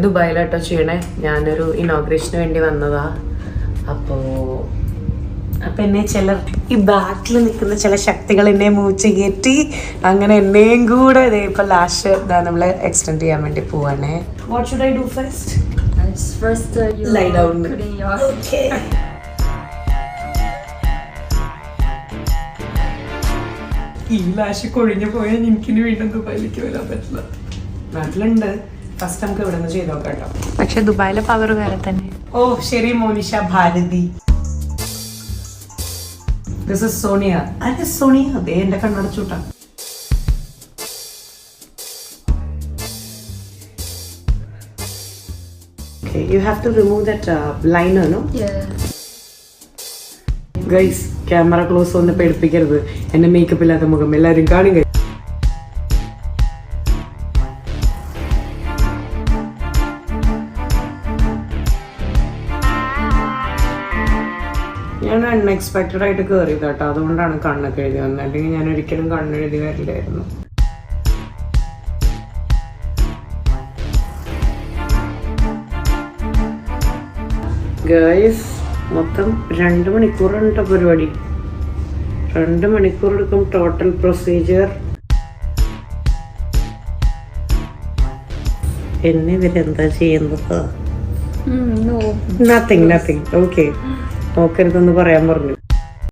ദുബായിലാട്ടോ ചെയ്യണേ. ഞാനൊരു ഇനോഗ്രേഷന് വേണ്ടി വന്നതാ. അപ്പൊ എന്നെ ചിലർ ഈ ബാക്കിൽ നിൽക്കുന്ന ചില ശക്തികൾ എന്നെ മൂച്ച് കയറ്റി അങ്ങനെ എന്നെയും കൂടെ ഇപ്പൊ ലാസ്റ്റ് നമ്മള് എക്സ്റ്റെൻഡ് ചെയ്യാൻ വേണ്ടി പോവാണേ. What should I do first? you Lie down. putting your Okay. ഈ ലാശ് കൊഴിഞ്ഞു പോയാൽ എനിക്കിനി വീണ്ടും ദുബായിലേക്ക് വരാൻ പറ്റില്ല. നാട്ടിലുണ്ട്. ഫസ്റ്റ് നമുക്ക് ഇവിടെ നിന്ന് ചെയ്ത് നോക്കാം കേട്ടോ. പക്ഷെ ദുബായിലെ പവർ വേറെ തന്നെ. ഓ ശരി Monisha Bharati. This is Sonia. അതെ സോണിയ. അതെ എന്റെ കണ്ണടച്ചൂട്ടാ. Okay, you have to remove that liner, no? Yeah. Guys, camera close ഒന്ന് പേടിപ്പിക്കരുത്. എന്റെ മേക്കപ്പ് ഇല്ലാത്ത മുഖം എല്ലാവരും കാണുക. ഞാൻ അൺഎക്സ്പെക്റ്റഡ് ആയിട്ട് കയറിയത് കേട്ടോ. അതുകൊണ്ടാണ് കണ്ണൊക്കെ എഴുതി വന്നത്. അല്ലെങ്കിൽ ഞാൻ ഒരിക്കലും കണ്ണെഴുതി വരില്ലായിരുന്നു. ഗൈസ് മൊത്തം 2 മണിക്കൂറാണ് കേട്ടോ പരിപാടി. 2 മണിക്കൂർ എടുക്കും ടോട്ടൽ പ്രൊസീജിയർ. എന്നെ ഇവരെന്താ ചെയ്യുന്നത്? നത്തിങ്. ഓക്കെ നോക്കരുതെന്ന് പറയാൻ പറഞ്ഞു.